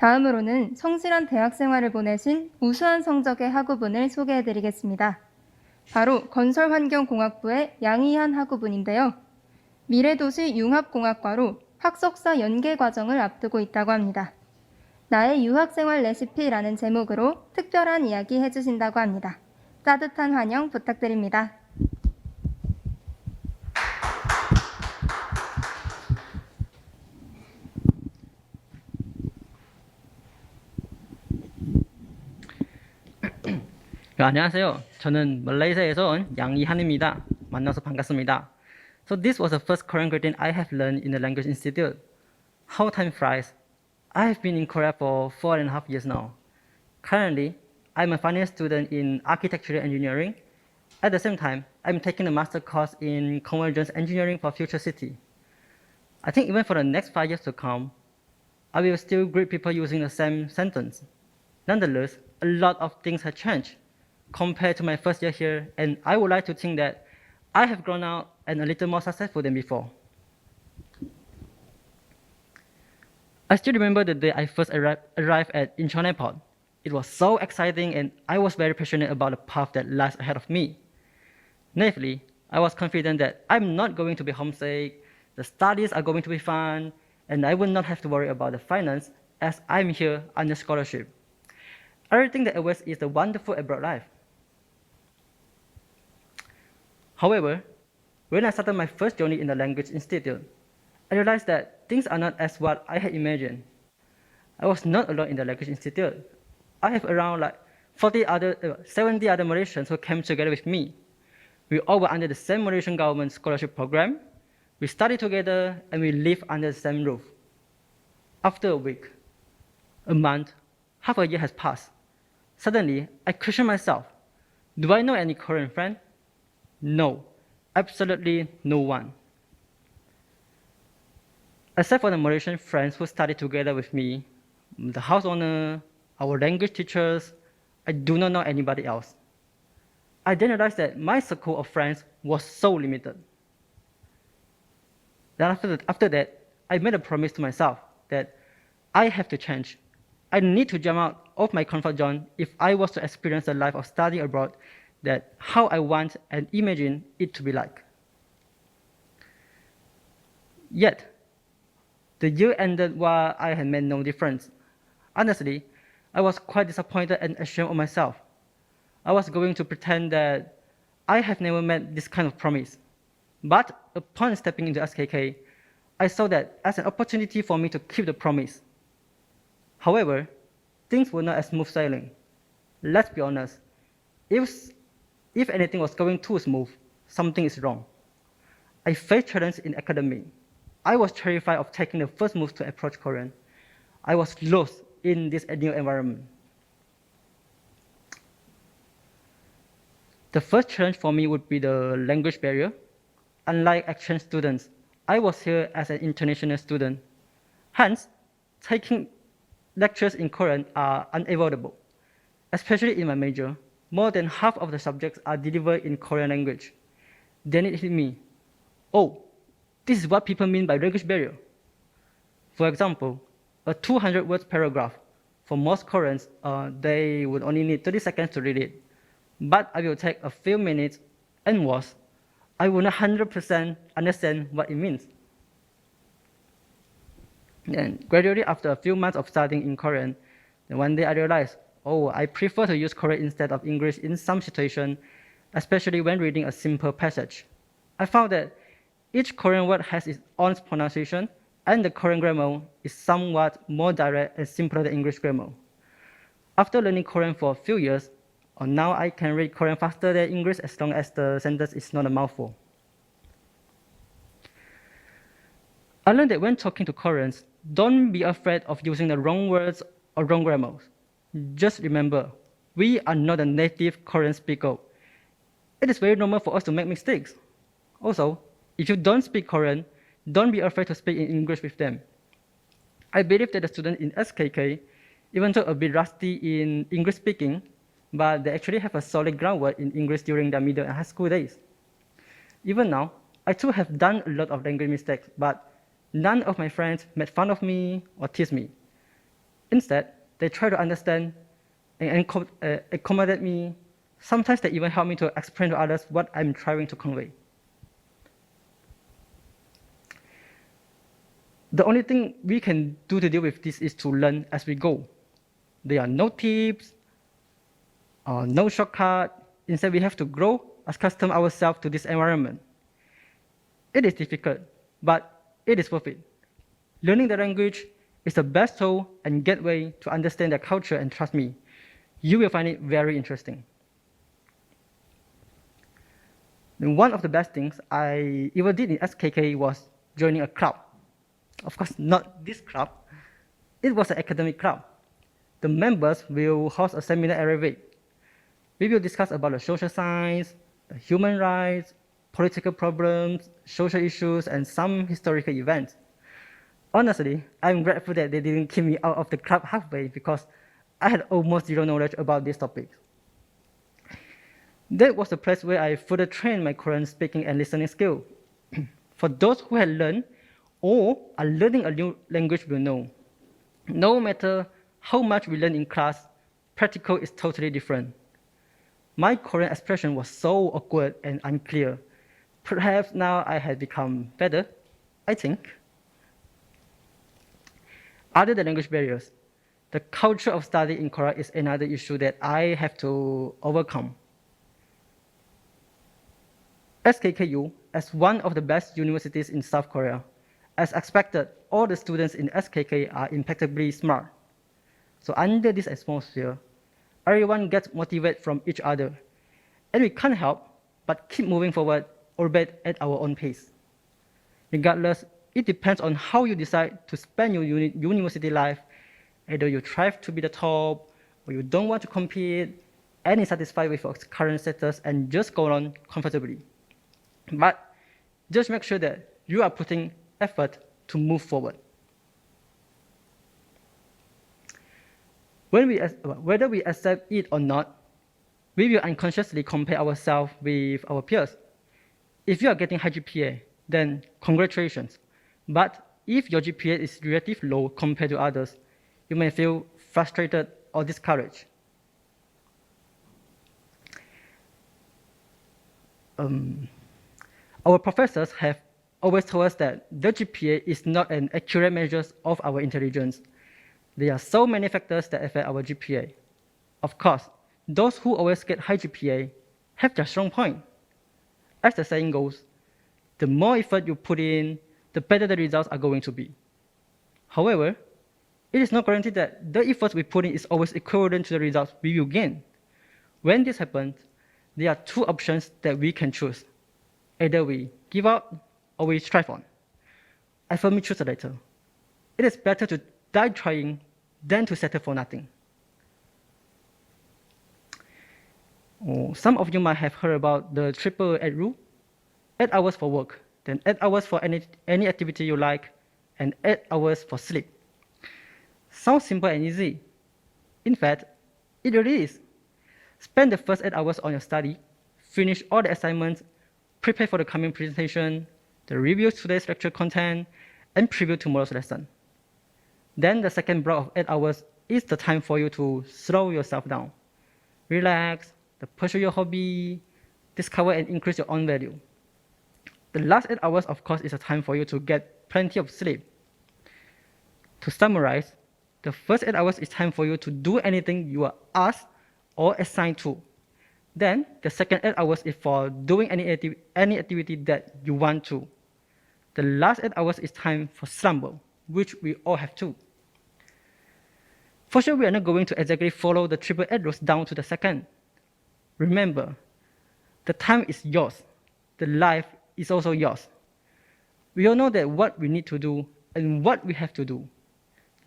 다음으로는 성실한 대학생활을 보내신 우수한 성적의 학우분을 소개해드리겠습니다. 바로 건설환경공학부의 양희한 학우분인데요. 미래도시융합공학과로 학석연계과정을 앞두고 있다고 합니다. 나의 유학생활 레시피라는 제목으로 특별한 이야기 해주신다고 합니다. 따뜻한 환영 부탁드립니다. 안녕하세요. 저는 말레이시아에서 온 양희한입니다. 만나서 반갑습니다. So this was the first Korean greeting I have learned in the Language Institute. How time flies. I have been in Korea for 4.5 years now. Currently, I'm a final student in architectural engineering. At the same time, I'm taking a master course in convergence engineering for future city. I think even for the next 5 years to come, I will still greet people using the same sentence. Nonetheless, a lot of things have changed compared to my first year here, and I would like to think that I have grown out and a little more successful than before. I still remember the day I first arrived at Incheon Airport. It was so exciting, and I was very passionate about the path that lies ahead of me. Naively, I was confident that I'm not going to be homesick, the studies are going to be fun, and I will not have to worry about the finance as I'm here under scholarship. Everything that awaits is a wonderful abroad life. However, when I started my first journey in the Language Institute, I realized that things are not as what I had imagined. I was not alone in the Language Institute. I have around 70 other Malaysians who came together with me. We all were under the same Malaysian government scholarship program. We studied together and we lived under the same roof. After a week, a month, half a year has passed. Suddenly, I questioned myself. Do I know any Korean friend? No, absolutely no one. Except for the Malaysian friends who studied together with me, the house owner, our language teachers, I do not know anybody else. I then realized that my circle of friends was so limited. Then after that, I made a promise to myself that I have to change. I need to jump out of my comfort zone if I was to experience the life of studying abroad, that how I want and imagine it to be like. Yet, the year ended while I had made no difference. Honestly, I was quite disappointed and ashamed of myself. I was going to pretend that I have never made this kind of promise. But upon stepping into SKK, I saw that as an opportunity for me to keep the promise. However, things were not as smooth sailing. Let's be honest. If anything was going too smooth, something is wrong. I faced challenges in academic. I was terrified of taking the first move to approach Korean. I was lost in this new environment. The first challenge for me would be the language barrier. Unlike exchange students, I was here as an international student. Hence, taking lectures in Korean are unavoidable. Especially in my major, more than half of the subjects are delivered in Korean language. Then it hit me. Oh, this is what people mean by language barrier. For example, a 200 words paragraph. For most Koreans, they would only need 30 seconds to read it. But I will take a few minutes, and worse, I will not 100% understand what it means. And gradually, after a few months of studying in Korean, then one day I realized, oh, I prefer to use Korean instead of English in some situations, especially when reading a simple passage. I found that each Korean word has its own pronunciation, and the Korean grammar is somewhat more direct and simpler than English grammar. After learning Korean for a few years, now I can read Korean faster than English as long as the sentence is not a mouthful. I learned that when talking to Koreans, don't be afraid of using the wrong words or wrong grammar. Just remember, we are not a native Korean speaker. It is very normal for us to make mistakes. Also, if you don't speak Korean, don't be afraid to speak in English with them. I believe that the students in SKK, even though a bit rusty in English speaking, but they actually have a solid groundwork in English during their middle and high school days. Even now, I too have done a lot of language mistakes, but none of my friends made fun of me or teased me. Instead, they try to understand and accommodate me. Sometimes they even help me to explain to others what I'm trying to convey. The only thing we can do to deal with this is to learn as we go. There are no tips, no shortcut. Instead, we have to grow, accustom ourselves to this environment. It is difficult, but it is worth it. Learning the language is the best tool and gateway to understand their culture, and trust me, you will find it very interesting. And one of the best things I ever did in SKK was joining a club. Of course, not this club. It was an academic club. The members will host a seminar every week. We will discuss about the social science, the human rights, political problems, social issues, and some historical events. Honestly, I'm grateful that they didn't kick me out of the club halfway because I had almost zero knowledge about these topics. That was the place where I further trained my Korean speaking and listening skill. For those who had learned or are learning a new language will know, no matter how much we learn in class, practical is totally different. My Korean expression was so awkward and unclear. Perhaps now I have become better, I think. Other than language barriers, the culture of study in Korea is another issue that I have to overcome. SKKU, as one of the best universities in South Korea, as expected, all the students in SKK are impeccably smart. So under this atmosphere, everyone gets motivated from each other, and we can't help but keep moving forward, albeit at our own pace. Regardless, it depends on how you decide to spend your university life. Either you strive to be the top, or you don't want to compete, and is satisfied with your current status and just go on comfortably. But just make sure that you are putting effort to move forward. Whether we accept it or not, we will unconsciously compare ourselves with our peers. If you are getting high GPA, then congratulations. But if your GPA is relatively low compared to others, you may feel frustrated or discouraged. Our professors have always told us that the GPA is not an accurate measure of our intelligence. There are so many factors that affect our GPA. Of course, those who always get high GPA have their strong point. As the saying goes, the more effort you put in, the better the results are going to be. However, it is not guaranteed that the effort we put in is always equivalent to the results we will gain. When this happens, there are two options that we can choose. Either we give up or we strive on. I firmly choose the latter. It is better to die trying than to settle for nothing. Some of you might have heard about the triple 8 rule. 8 hours for work, then 8 hours for any activity you like, and 8 hours for sleep. Sounds simple and easy. In fact, it really is. Spend the first 8 hours on your study, finish all the assignments, prepare for the coming presentation, the review today's lecture content, and preview tomorrow's lesson. Then the second block of 8 hours is the time for you to slow yourself down, relax, pursue your hobby, discover and increase your own value. The last 8 hours, of course, is a time for you to get plenty of sleep. To summarize, the first 8 hours is time for you to do anything you are asked or assigned to. Then the second 8 hours is for doing any activity that you want to. The last 8 hours is time for slumber, which we all have to. For sure, we are not going to exactly follow the triple 8 rules down to the second. Remember, the time is yours. The life is also yours. We all know that what we need to do and what we have to do.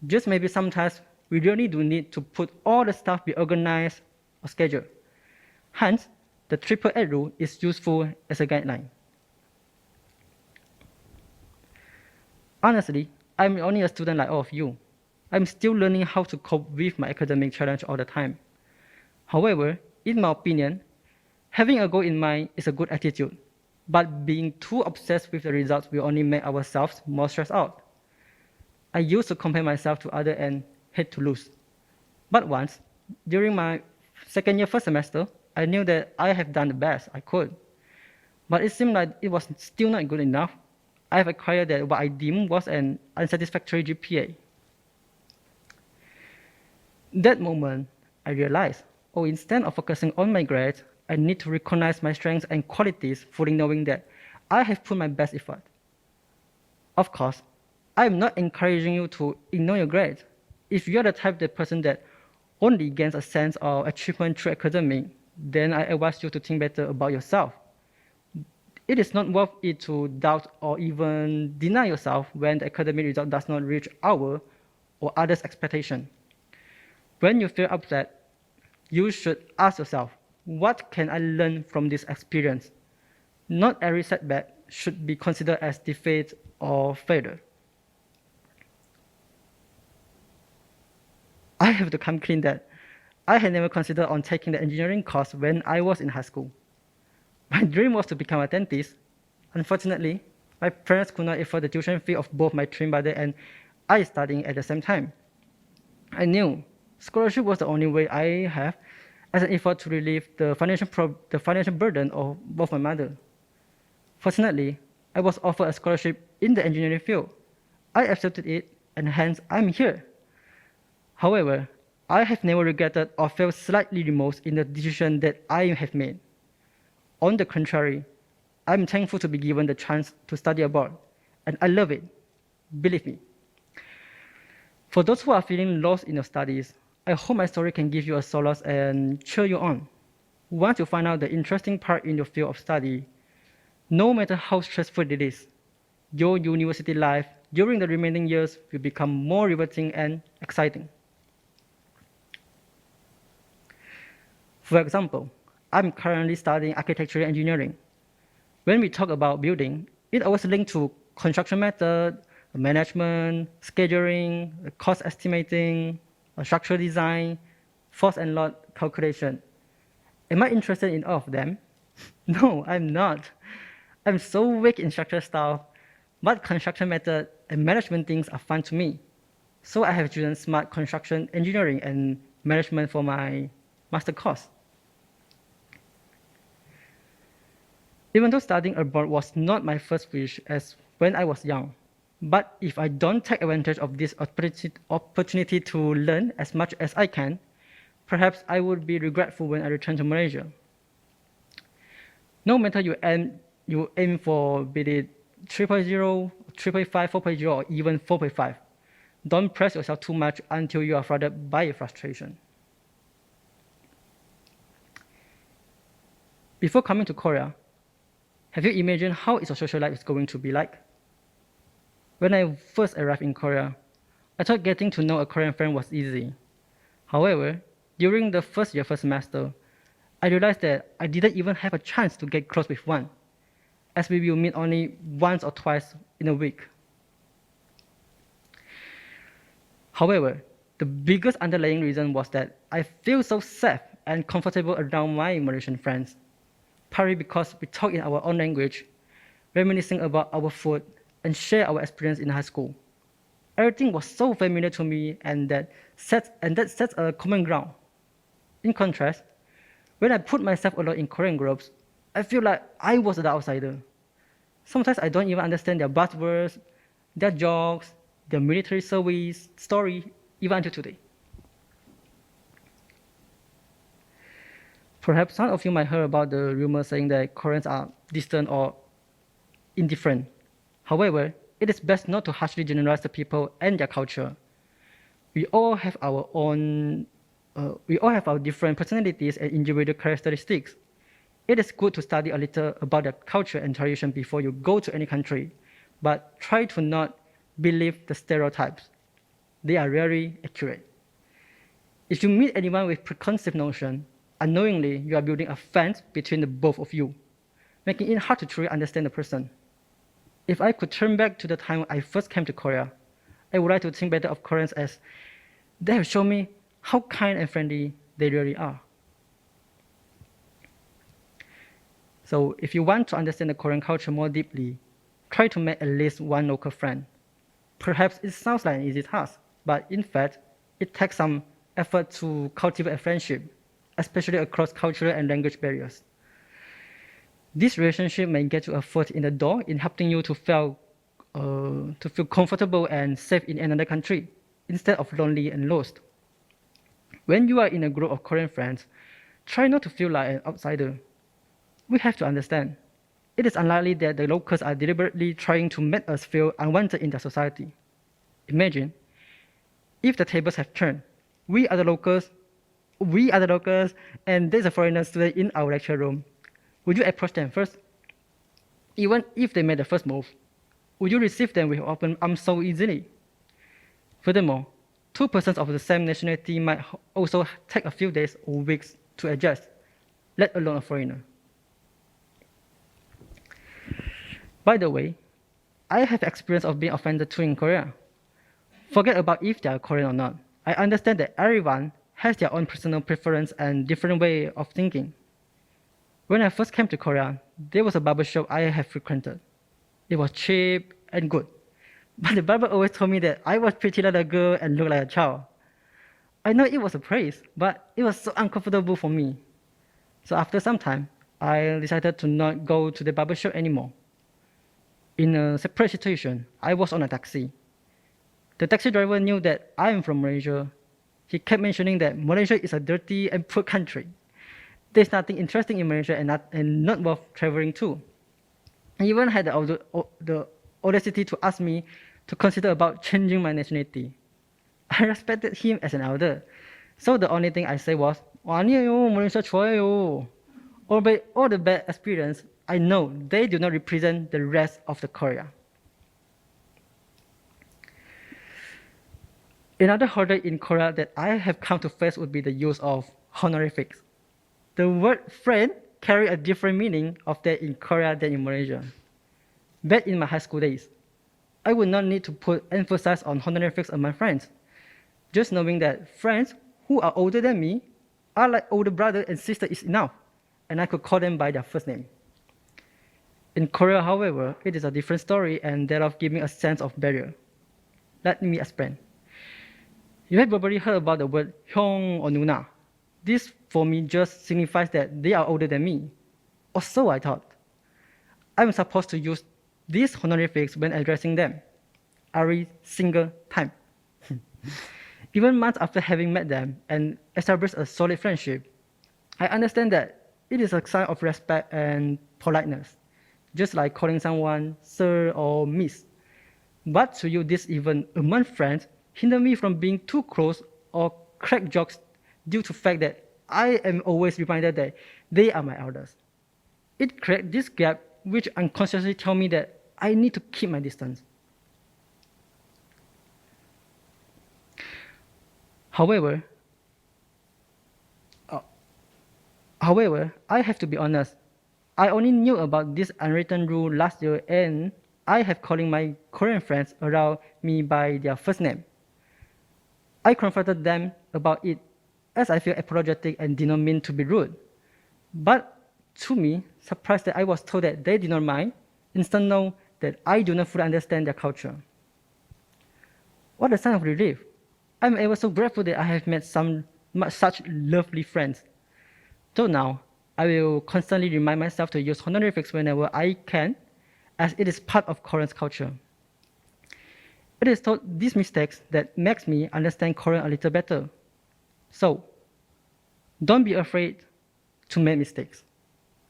Just maybe sometimes we really do need to put all the stuff be organized or scheduled. Hence, the triple 8 rule is useful as a guideline. Honestly, I'm only a student like all of you. I'm still learning how to cope with my academic challenge all the time. However, in my opinion, having a goal in mind is a good attitude, but being too obsessed with the results will only make ourselves more stressed out. I used to compare myself to others and hate to lose. But once, during my second year first semester, I knew that I have done the best I could. But it seemed like it was still not good enough. I have acquired that what I deemed was an unsatisfactory GPA. That moment, I realized, instead of focusing on my grades, I need to recognize my strengths and qualities, fully knowing that I have put my best effort. Of course, I am not encouraging you to ignore your grades. If you're the type of person that only gains a sense of achievement through academic, then I advise you to think better about yourself. It is not worth it to doubt or even deny yourself when the academic result does not reach our or others' expectation. When you feel upset, you should ask yourself, what can I learn from this experience? Not every setback should be considered as defeat or failure. I have to come clean that I had never considered on taking the engineering course when I was in high school. My dream was to become a dentist. Unfortunately, my parents could not afford the tuition fee of both my twin brother and I studying at the same time. I knew scholarship was the only way I have as an effort to relieve the financial burden of both my mother. Fortunately, I was offered a scholarship in the engineering field. I accepted it, and hence I'm here. However, I have never regretted or felt slightly remorse in the decision that I have made. On the contrary, I'm thankful to be given the chance to study abroad, and I love it. Believe me. For those who are feeling lost in your studies, I hope my story can give you a solace and cheer you on. Once you find out the interesting part in your field of study, no matter how stressful it is, your university life during the remaining years will become more rewarding and exciting. For example, I'm currently studying architectural engineering. When we talk about building, it always linked to construction method, management, scheduling, cost estimating, structural design, force and load calculation. Am I interested in all of them? No, I'm not. I'm so weak in structural stuff, but construction method and management things are fun to me. So I have chosen smart construction engineering and management for my master course. Even though studying abroad was not my first wish as when I was young, but if I don't take advantage of this opportunity to learn as much as I can, perhaps I would be regretful when I return to Malaysia. No matter you aim for be it 3.0, 3.5, 4.0, or even 4.5, don't press yourself too much until you are flooded by frustration. Before coming to Korea, have you imagined how your social life is going to be like? When I first arrived in Korea, I thought getting to know a Korean friend was easy. However, during the first semester, I realized that I didn't even have a chance to get close with one, as we will meet only once or twice in a week. However, the biggest underlying reason was that I feel so safe and comfortable around my Malaysian friends, partly because we talk in our own language, reminiscing about our food, and share our experience in high school. Everything was so familiar to me, and that sets a common ground. In contrast, when I put myself alone in Korean groups, I feel like I was the outsider. Sometimes I don't even understand their buzzwords, their jokes, their military service story, even until today. Perhaps some of you might hear about the rumor saying that Koreans are distant or indifferent. However, it is best not to harshly generalize the people and their culture. We all have our different personalities and individual characteristics. It is good to study a little about their culture and tradition before you go to any country, but try to not believe the stereotypes. They are rarely accurate. If you meet anyone with preconceived notion, unknowingly you are building a fence between the both of you, making it hard to truly understand the person. If I could turn back to the time I first came to Korea, I would like to think better of Koreans as they have shown me how kind and friendly they really are. So if you want to understand the Korean culture more deeply, try to make at least one local friend. Perhaps it sounds like an easy task, but in fact, it takes some effort to cultivate a friendship, especially across cultural and language barriers. This relationship may get you a foot in the door in helping you to feel comfortable and safe in another country instead of lonely and lost. When you are in a group of Korean friends, try not to feel like an outsider. We have to understand, it is unlikely that the locals are deliberately trying to make us feel unwanted in their society. Imagine if the tables have turned. We are the locals, and there's a foreigner student in our lecture room. Would you approach them first? Even if they made the first move, would you receive them with open arms so easily? Furthermore, two persons of the same nationality might also take a few days or weeks to adjust, let alone a foreigner. By the way, I have experience of being offended too in Korea. Forget about if they are Korean or not. I understand that everyone has their own personal preference and different way of thinking. When I first came to Korea, there was a barber shop I have frequented. It was cheap and good, but the barber always told me that I was pretty like a girl and looked like a child. I know it was a praise, but it was so uncomfortable for me. So after some time, I decided to not go to the barber shop anymore. In a separate situation, I was on a taxi. The taxi driver knew that I am from Malaysia. He kept mentioning that Malaysia is a dirty and poor country. There's nothing interesting in Malaysia and not worth traveling to. He even had the audacity to ask me to consider about changing my nationality. I respected him as an elder. So the only thing I said was, 아니에요, Malaysia 좋아요. All the bad experience, I know they do not represent the rest of the Korea. Another hurdle in Korea that I have come to face would be the use of honorifics. The word friend carry a different meaning of that in Korea than in Malaysia. Back in my high school days, I would not need to put emphasis on honorifics among friends. Just knowing that friends who are older than me are like older brother and sister is enough, and I could call them by their first name. In Korea, however, it is a different story and that of giving a sense of barrier. Let me explain. You have probably heard about the word 형 or 누나. This for me just signifies that they are older than me, or so I thought. I'm supposed to use these honorifics when addressing them, every single time. Even months after having met them and established a solid friendship, I understand that it is a sign of respect and politeness, just like calling someone sir or miss. But to use this even among friends hinder me from being too close or crack jokes due to the fact that I am always reminded that they are my elders. It creates this gap which unconsciously tells me that I need to keep my distance. However, I have to be honest. I only knew about this unwritten rule last year, and I have calling my Korean friends around me by their first name. I confronted them about it as I feel apologetic and did not mean to be rude. But to me, surprised that I was told that they did not mind, instead know that I do not fully understand their culture. What a sign of relief. I'm ever so grateful that I have met such lovely friends. So now, I will constantly remind myself to use honorifics whenever I can, as it is part of Korean culture. It is these mistakes that makes me understand Korean a little better. So, don't be afraid to make mistakes,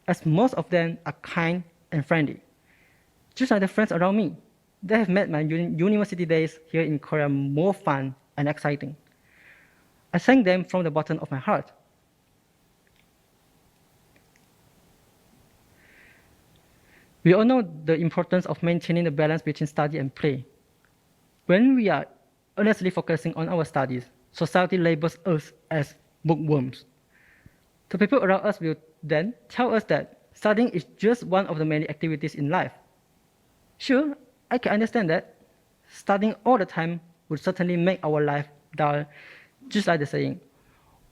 as most of them are kind and friendly. Just like the friends around me, they have made my university days here in Korea more fun and exciting. I thank them from the bottom of my heart. We all know the importance of maintaining the balance between study and play. When we are earnestly focusing on our studies, society labels us as bookworms. The people around us will then tell us that studying is just one of the many activities in life. Sure, I can understand that. Studying all the time would certainly make our life dull, just like the saying,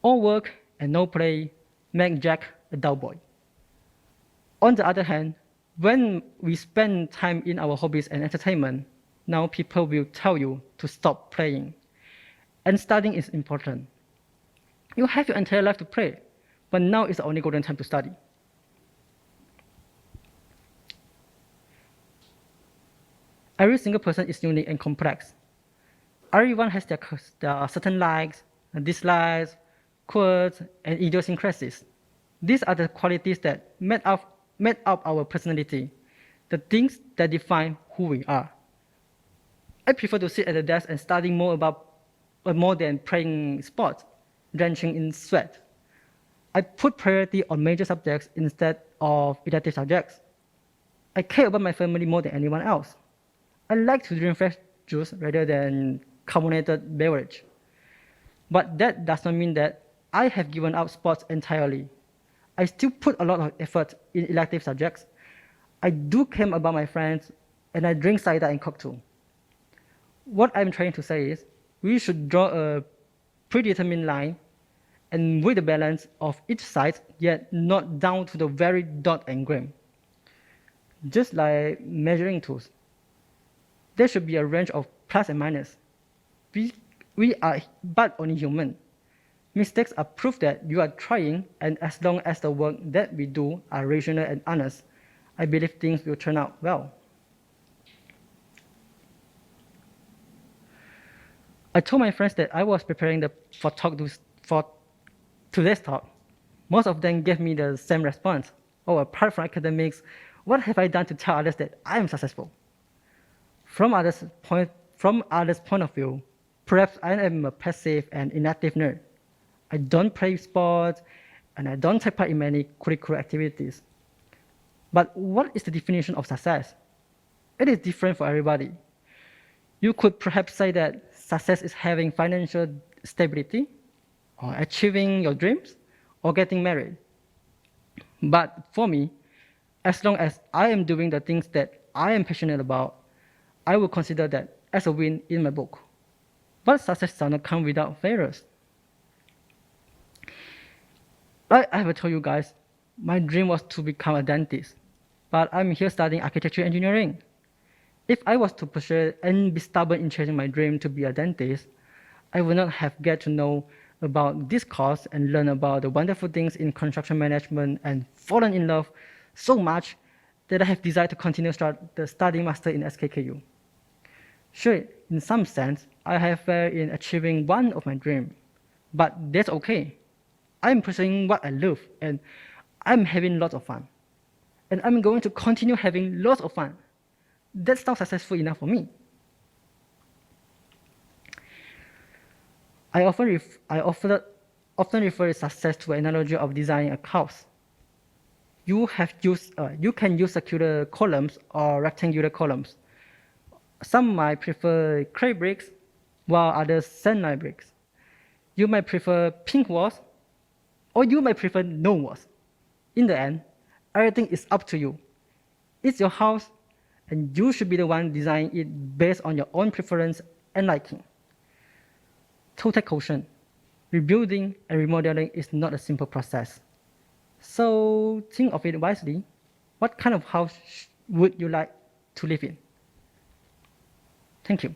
all work and no play make Jack a dull boy. On the other hand, when we spend time in our hobbies and entertainment, now people will tell you to stop playing. and studying is important. You have your entire life to play, but now is the only golden time to study. Every single person is unique and complex. Everyone has their certain likes, dislikes, quirks, and idiosyncrasies. These are the qualities that made up our personality, the things that define who we are. I prefer to sit at the desk and study more than playing sports, drenching in sweat. I put priority on major subjects instead of elective subjects. I care about my family more than anyone else. I like to drink fresh juice rather than carbonated beverage. But that does not mean that I have given up sports entirely. I still put a lot of effort in elective subjects. I do care about my friends, and I drink cider and coke too. What I'm trying to say is, we should draw a predetermined line and weigh the balance of each side, yet not down to the very dot and gram. Just like measuring tools, there should be a range of plus and minus. We are but only human. Mistakes are proof that you are trying, and as long as the work that we do are rational and honest, I believe things will turn out well. I told my friends that I was preparing for today's talk. Most of them gave me the same response. Oh, apart from academics, what have I done to tell others that I am successful? From others' point of view, perhaps I am a passive and inactive nerd. I don't play sports, and I don't take part in many curricular activities. But what is the definition of success? It is different for everybody. You could perhaps say that success is having financial stability, or achieving your dreams, or getting married. But for me, as long as I am doing the things that I am passionate about, I will consider that as a win in my book. But success does not come without failures. Like I have told you guys, my dream was to become a dentist, but I'm here studying architecture engineering. If I was to pursue and be stubborn in chasing my dream to be a dentist, I would not have get to know about this course and learn about the wonderful things in construction management and fallen in love so much that I have decided to continue the studying master in SKKU. Sure, in some sense, I have failed in achieving one of my dreams, but that's okay. I'm pursuing what I love, and I'm having lots of fun. And I'm going to continue having lots of fun. That's not successful enough for me. I often refer success to an analogy of designing a house. You can use circular columns or rectangular columns. Some might prefer clay bricks, while others sandlike bricks. You might prefer pink walls, or you might prefer no walls. In the end, everything is up to you. It's your house, and you should be the one designing it based on your own preference and liking. Total caution. Rebuilding and remodeling is not a simple process. So think of it wisely. What kind of house would you like to live in? Thank you.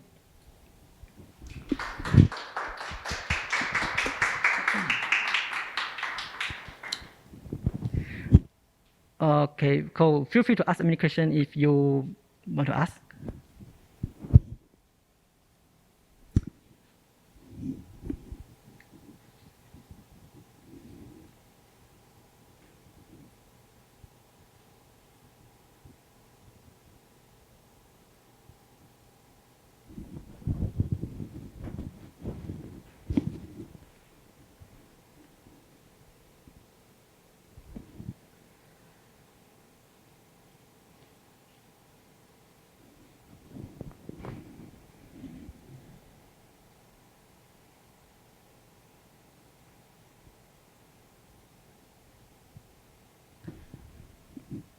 Okay, so feel free to ask any question if you want to ask.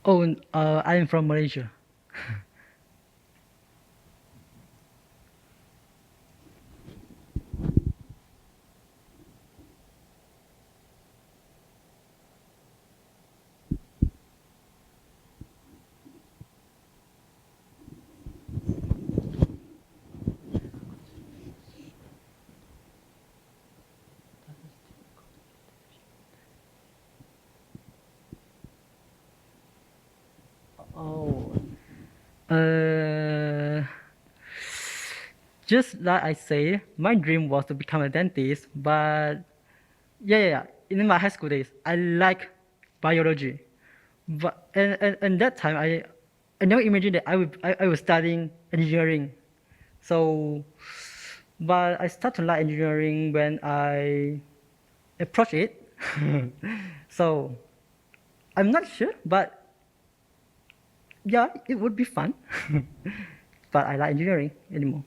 Oh, I'm from Malaysia. Uh, just like I say, my dream was to become a dentist, but yeah. In my high school days, I like biology, but and that time I never imagined that I was studying engineering. So, but I started to like engineering when I approach it. So, I'm not sure, but yeah, it would be fun. But I like engineering anymore.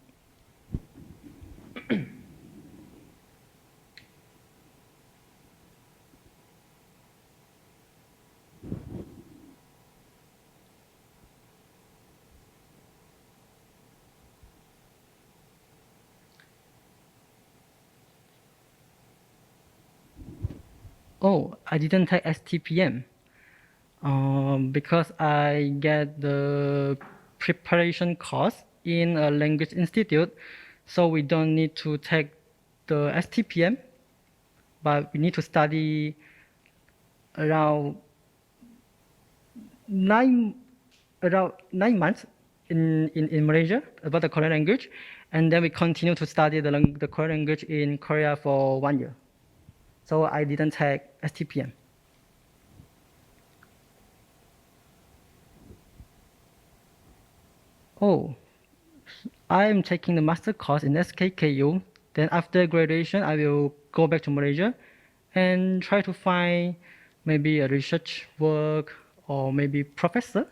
Oh, I didn't take STPM because I get the preparation course in a language institute, so we don't need to take the STPM, but we need to study around nine around 9 months in Malaysia about the Korean language, and then we continue to study the Korean language in Korea for 1 year. So I didn't take STPM. Oh, I'm taking the master course in SKKU. Then after graduation, I will go back to Malaysia and try to find maybe a research work or maybe professor.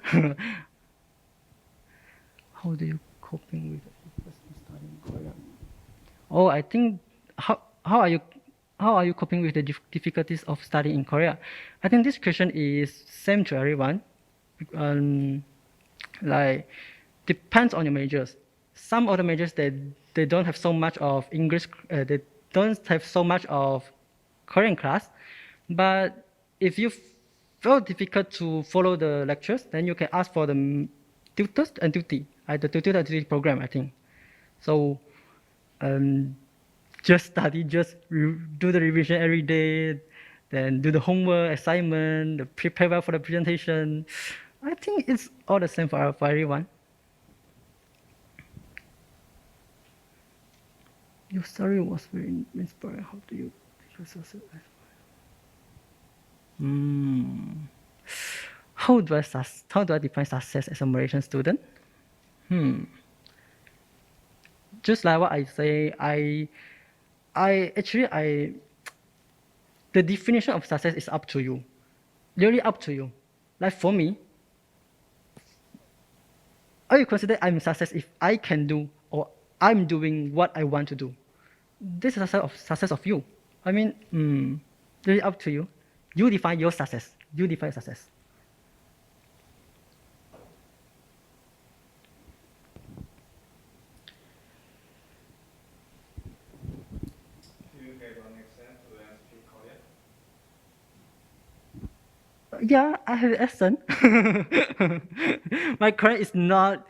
How do you coping with studying Korean? Oh, I think how are you coping with the difficulties of studying in Korea? I think this question is same to everyone. Like depends on your majors. Some of the majors they don't have so much of English. They don't have so much of Korean class. But if you feel difficult to follow the lectures, then you can ask for the tutors and tutor, the tutor and tutor program, I think. So just study, just do the revision every day, then do the homework, assignment, prepare well for the presentation. I think it's all the same for everyone. Your story was very inspiring. How do you use yourself? How do I define success as a Malaysian student? Just like what I say, the definition of success is up to you. Really up to you. Like for me, I will consider I'm success if I can do or I'm doing what I want to do. This is success of you. I mean, really up to you. You define your success. You define success. Do you have an accent to speak Korean? Yeah, I have an accent. My Korean is not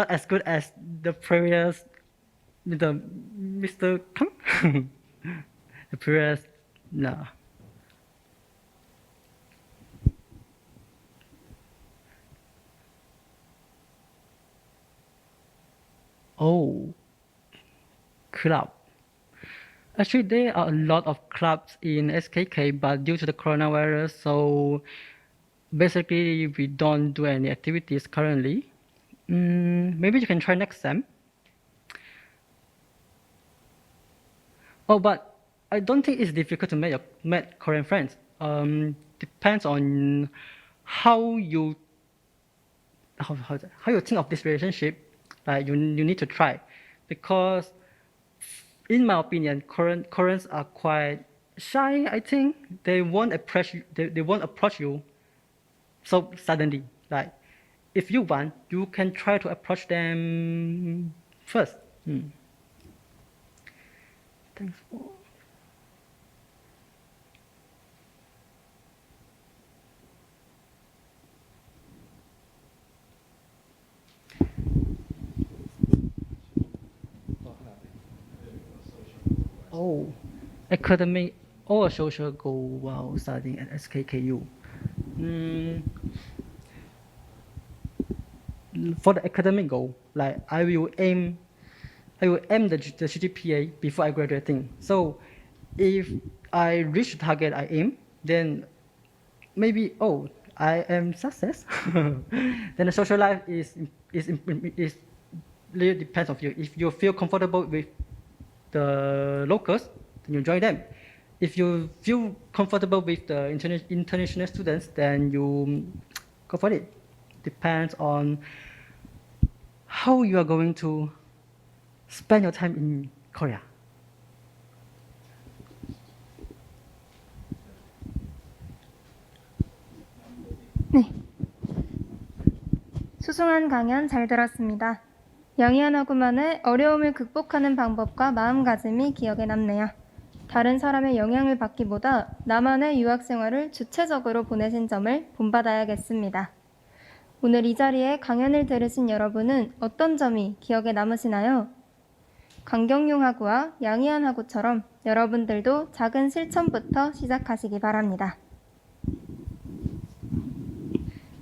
as good as the previous, the Mr. Kang. The previous, no. Oh, club. Actually, there are a lot of clubs in SKK, but due to the coronavirus, so basically we don't do any activities currently. Maybe you can try next sem. Oh, but I don't think it's difficult to make Korean friends. Depends on how you think of this relationship. Like you need to try, because in my opinion, Koreans are quite shy. I think they won't approach you. They won't approach you so suddenly. Like if you want, you can try to approach them first. Thanks for. Oh, academic or social goal while studying at SKKU. for the academic goal, like I will aim the GPA before I graduating. So if I reach the target I aim, then maybe I am success. Then the social life is really depends on you. If you feel comfortable with the locals, then you join them. If you feel comfortable with the international students, then you go for it. Depends on how you are going to spend your time in Korea. 네. 소중한 강연 잘 들었습니다. 영희안하고만의 어려움을 극복하는 방법과 마음가짐이 기억에 남네요. 다른 사람의 영향을 받기보다 나만의 유학생활을 주체적으로 보내신 점을 본받아야겠습니다. 오늘 이 자리에 강연을 들으신 여러분은 어떤 점이 기억에 남으시나요? 강경융하고와 양희안하고처럼 여러분들도 작은 실천부터 시작하시기 바랍니다.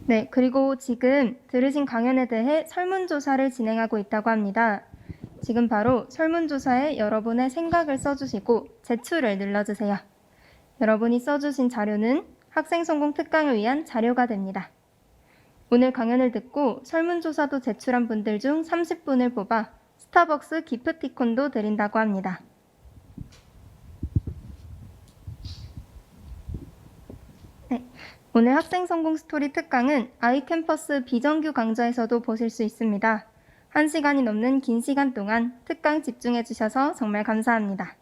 네, 그리고 지금 들으신 강연에 대해 설문조사를 진행하고 있다고 합니다. 지금 바로 설문조사에 여러분의 생각을 써주시고 제출을 눌러주세요. 여러분이 써주신 자료는 학생성공 특강을 위한 자료가 됩니다. 오늘 강연을 듣고 설문조사도 제출한 분들 중 30분을 뽑아 스타벅스 기프티콘도 드린다고 합니다. 네. 오늘 학생성공스토리 특강은 아이캠퍼스 비정규 강좌에서도 보실 수 있습니다. 1시간이 넘는 긴 시간 동안 특강 집중해 주셔서 정말 감사합니다.